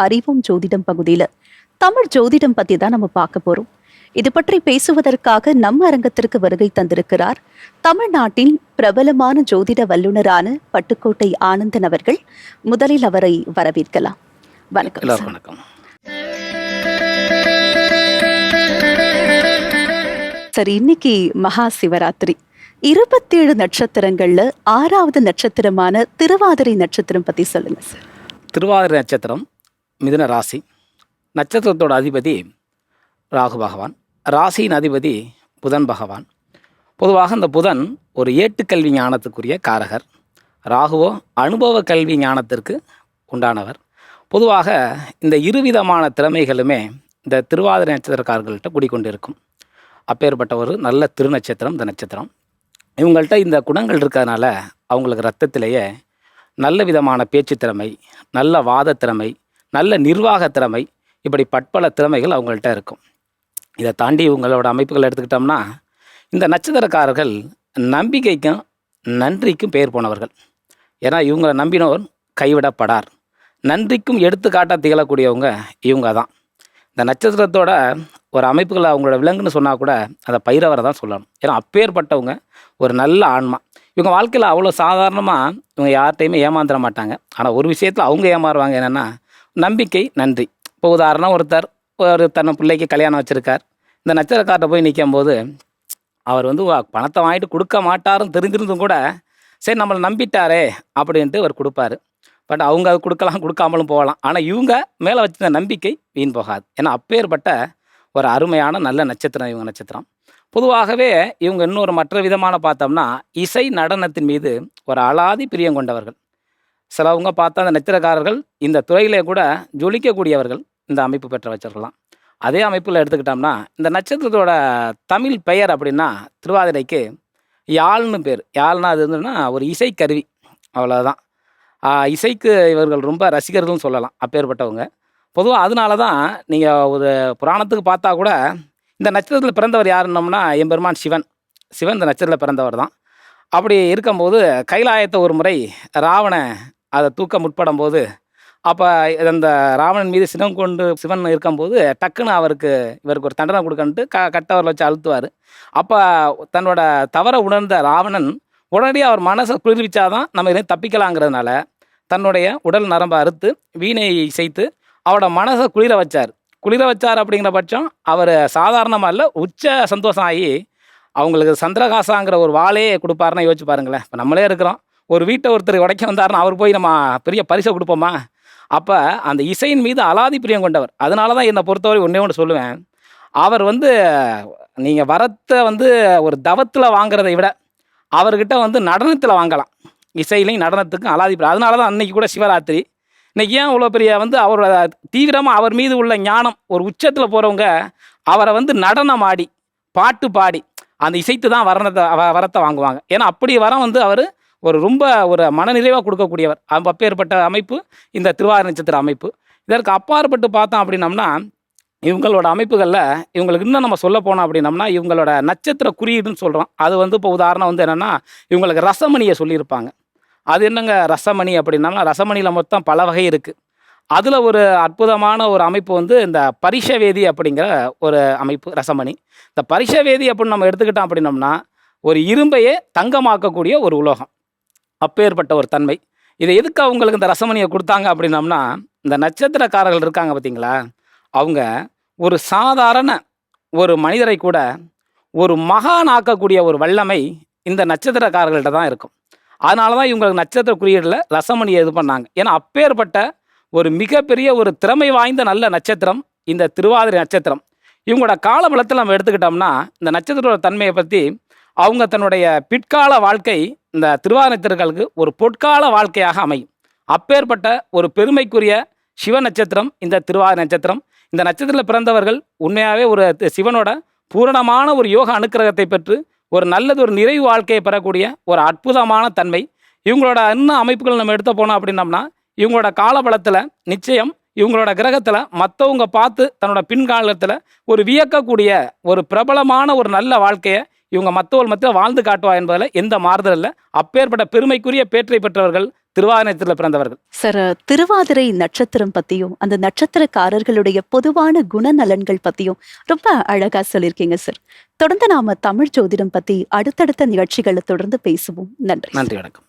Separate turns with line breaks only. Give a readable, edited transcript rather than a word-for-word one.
அறிவும் ஜோதிடம் பகுதியில தமிழ் ஜோதிடம் பத்தி தான் நம்ம பார்க்க போறோம். இது பற்றி பேசுவதற்காக நம்ம அரங்கத்திற்கு வருகை தந்திருக்கிறார் தமிழ்நாட்டின் பிரபலமான ஜோதிட வல்லுநரான பட்டுக்கோட்டை ஆனந்தன் அவர்கள். முதலில் அவரை வரவேற்கலாம். வணக்கம்.
வணக்கம்.
சரி, இன்னைக்கு மகா சிவராத்திரி. 27 நட்சத்திரங்கள்ல 6வது நட்சத்திரமான திருவாதிரை நட்சத்திரம் பத்தி சொல்லுங்க சார்.
திருவாதிரை நட்சத்திரம் மிதுன ராசி. நட்சத்திரத்தோட அதிபதி ராகு பகவான், ராசியின் அதிபதி புதன் பகவான். பொதுவாக இந்த புதன் ஒரு ஏட்டுக்கல்வி ஞானத்துக்குரிய காரகர், ராகுவோ அனுபவ கல்வி ஞானத்திற்கு உண்டானவர். பொதுவாக இந்த இருவிதமான திறமைகளுமே இந்த திருவாதிரை நட்சத்திரக்காரர்கள்ட்ட குடிக்கொண்டிருக்கும். அப்பேற்பட்ட ஒரு நல்ல திருநட்சத்திரம் இந்த நட்சத்திரம். இவங்கள்ட்ட இந்த குணங்கள் இருக்கிறதுனால அவங்களுக்கு ரத்தத்திலேயே நல்ல விதமான பேச்சு திறமை, நல்ல வாத திறமை, நல்ல நிர்வாக திறமை, இப்படி பற்பல திறமைகள் அவங்கள்ட்ட இருக்கும். இதை தாண்டி இவங்களோட அமைப்புகள் எடுத்துக்கிட்டோம்னா, இந்த நட்சத்திரக்காரர்கள் நம்பிக்கைக்கும் நன்றிக்கும் பெயர் போனவர்கள். ஏன்னா இவங்களை நம்பினோர் கைவிடப்படார். நன்றிக்கும் எடுத்துக்காட்டாக திகழக்கூடியவங்க இவங்க தான். இந்த நட்சத்திரத்தோட ஒரு அமைப்புகளை அவங்களோட விலங்குன்னு சொன்னால் கூட அதை பைரவரை தான் சொல்லணும். ஏன்னா அப்பேற்பட்டவங்க ஒரு நல்ல ஆன்மா. இவங்க வாழ்க்கையில் அவ்வளோ சாதாரணமாக இவங்க யார்கிட்டையுமே ஏமாந்துட மாட்டாங்க. ஆனால் ஒரு விஷயத்தில் அவங்க ஏமாறுவாங்க. என்னென்னா நம்பிக்கை, நன்றி. இப்போ உதாரணம், ஒரு தன்னை பிள்ளைக்கு கல்யாணம் வச்சுருக்கார். இந்த நட்சத்திரக்கார்ட்ட போய் நிற்கும் போது அவர் பணத்தை வாங்கிட்டு கொடுக்க மாட்டாருன்னு தெரிஞ்சிருந்தும் கூட சரி நம்மளை நம்பிட்டாரே அப்படின்ட்டு அவர் கொடுப்பாரு. பட் அவங்க அது கொடுக்கலாம், கொடுக்காமலும் போகலாம். ஆனால் இவங்க மேலே வச்சிருந்த நம்பிக்கை வீண் போகாது. ஏன்னா அப்பேற்பட்ட ஒரு அருமையான நல்ல நட்சத்திரம் இவங்க நட்சத்திரம். பொதுவாகவே இவங்க இன்னொரு மற்ற விதமான பார்த்தோம்னா இசை நடனத்தின் மீது ஒரு அலாதி பிரியம் கொண்டவர்கள். சிலவங்க பார்த்தா அந்த நட்சத்திரக்காரர்கள் இந்த துறையிலே கூட ஜொலிக்கக்கூடியவர்கள் இந்த அமைப்பு பெற்ற வச்சிருக்கலாம். அதே அமைப்பில் எடுத்துக்கிட்டோம்னா இந்த நட்சத்திரத்தோட தமிழ் பெயர் அப்படின்னா திருவாதிரைக்கு யாழ்னு பேர். யாழ்னா அது ஒரு இசைக்கருவி, அவ்வளோதான். இசைக்கு இவர்கள் ரொம்ப ரசிகர்கள்னு சொல்லலாம், அப்பேற்பட்டவங்க. பொதுவாக அதனால தான் நீங்கள் ஒரு புராணத்துக்கு பார்த்தா கூட இந்த நட்சத்திரத்தில் பிறந்தவர் யாருன்னோம்னா எம்பெருமான் சிவன். சிவன் இந்த நட்சத்திரத்தில் பிறந்தவர் தான். அப்படி இருக்கும்போது கைலாயத்தை ஒரு முறை ராவணன் அதை தூக்க முற்படும் போது, அப்போ அந்த ராவணன் மீது சிவன் இருக்கும்போது டக்குன்னு இவருக்கு ஒரு தண்டனை கொடுக்கன்ட்டு கட்டவரில் வச்சு அழுத்துவார். அப்போ தன்னோட தவறை உணர்ந்த ராவணன் உடனடியாக அவர் மனசை குளிர்விச்சாதான் நம்ம இதை தப்பிக்கலாங்கிறதுனால தன்னுடைய உடல் நரம்பை அறுத்து வீணை இசைத்து அவரோட மனசை குளிர வச்சார். அப்படிங்கிற பட்சம் அவர் சாதாரணமாக இல்லை, உச்ச சந்தோஷம் ஆகி அவங்களுக்கு சந்திரகாசாங்கிற ஒரு வாளே கொடுப்பாருன்னா யோசிச்சு பாருங்களேன். இப்போ நம்மளே இருக்கிறோம், ஒரு வீட்டை ஒருத்தர் உடைக்க வந்தாருன்னா அவர் போய் நம்ம பெரிய பரிசை கொடுப்போமா? அப்போ அந்த இசையின் மீது அலாதி பிரியம் கொண்டவர். அதனால தான் என்னை பொறுத்தவரை ஒன்று சொல்லுவேன், அவர் நீங்கள் வரத்தை ஒரு தவத்தில் வாங்குறதை விட அவர்கிட்ட நடனத்தில் வாங்கலாம். இசையிலையும் நடனத்துக்கும் அலாதி பிரியம். அதனால தான் அன்னைக்கு கூட சிவராத்திரி. இன்னைக்கு ஏன் இவ்வளோ பெரிய அவரோட தீவிரமாக அவர் மீது உள்ள ஞானம் ஒரு உச்சத்தில் போகிறவங்க அவரை நடனம் ஆடி பாட்டு பாடி அந்த இசைத்து தான் வரத்தை வாங்குவாங்க. ஏன்னா அப்படி அவர் ரொம்ப ஒரு மனநிறைவாக கொடுக்கக்கூடியவர். அப்பேற்பட்ட அமைப்பு இந்த திருவாதிரை நட்சத்திர அமைப்பு. இதற்கு அப்பாற்பட்டு பார்த்தோம் அப்படின்னம்னா இவங்களோட அமைப்புகளில் இவங்களுக்கு இன்னும் நம்ம சொல்ல போனோம் அப்படின்னம்னா இவங்களோட நட்சத்திர குறியீடுன்னு சொல்கிறோம். அது இப்போ உதாரணம் என்னென்னா இவங்களுக்கு ரசமணியை சொல்லியிருப்பாங்க. அது என்னங்க ரசமணி அப்படின்னா, ரசமணியில் மொத்தம் பல வகை இருக்குது. அதில் ஒரு அற்புதமான ஒரு அமைப்பு இந்த பரிஷவேதி அப்படிங்கிற ஒரு அமைப்பு ரசமணி. இந்த பரிஷவேதி அப்படின்னு நம்ம எடுத்துக்கிட்டோம் அப்படின்னம்னா ஒரு இரும்பையே தங்கமாக்கக்கூடிய ஒரு உலோகம். அப்பேற்பட்ட ஒரு தன்மை. இதை எதுக்கு அவங்களுக்கு இந்த ரசமணியை கொடுத்தாங்க அப்படின்னம்னா, இந்த நட்சத்திரக்காரர்கள் இருக்காங்க பார்த்தீங்களா, அவங்க ஒரு சாதாரண ஒரு மனிதரை கூட ஒரு மகான் ஆக்கக்கூடிய ஒரு வல்லமை இந்த நட்சத்திரக்காரர்கள்ட்ட தான் இருக்கும். அதனால தான் இவங்களுக்கு நட்சத்திர குறியீடில் ரசமணியை இது பண்ணாங்க. ஏன்னா அப்பேற்பட்ட ஒரு மிகப்பெரிய ஒரு திறமை வாய்ந்த நல்ல நட்சத்திரம் இந்த திருவாதிரை நட்சத்திரம். இவங்களோட காலபலத்தில் நம்ம எடுத்துக்கிட்டோம்னா இந்த நட்சத்திரோட தன்மையை பற்றி அவங்க தன்னுடைய பிற்கால வாழ்க்கை இந்த திருவாதிரை நட்சத்திரங்களுக்கு ஒரு பொற்கால வாழ்க்கையாக அமையும். அப்பேற்பட்ட ஒரு பெருமைக்குரிய சிவ நட்சத்திரம் இந்த திருவாதிரை நட்சத்திரம். இந்த நட்சத்திரத்தில் பிறந்தவர்கள் உண்மையாகவே ஒரு சிவனோட பூரணமான ஒரு யோக அனுக்கிரகத்தை பெற்று ஒரு நல்லது ஒரு நிறைவு வாழ்க்கையை பெறக்கூடிய ஒரு அற்புதமான தன்மை. இவங்களோட இன்னும் அமைப்புகள் நம்ம எடுத்து போனோம் அப்படின்னம்னா இவங்களோட காலபலத்தில் நிச்சயம் இவங்களோட கிரகத்தில் மற்றவங்க பார்த்து தன்னோட பின்காலத்தில் ஒரு வியக்கக்கூடிய ஒரு பிரபலமான ஒரு நல்ல வாழ்க்கையை இவங்க மற்றவர்கள் மத்தியில் வாழ்ந்து காட்டுவா என்பதில் எந்த மாறுதல் இல்லை. அப்பேற்பட்ட பெருமைக்குரிய பேற்றை பெற்றவர்கள் திருவாதிரத்தில் பிறந்தவர்கள்.
சார், திருவாதிரை நட்சத்திரம் பத்தியும் அந்த நட்சத்திரக்காரர்களுடைய பொதுவான குணநலன்கள் பத்தியும் ரொம்ப அழகா சொல்லியிருக்கீங்க சார். தொடர்ந்து நாம தமிழ் ஜோதிடம் பத்தி அடுத்தடுத்த நிகழ்ச்சிகளை தொடர்ந்து பேசுவோம். நன்றி.
நன்றி, வணக்கம்.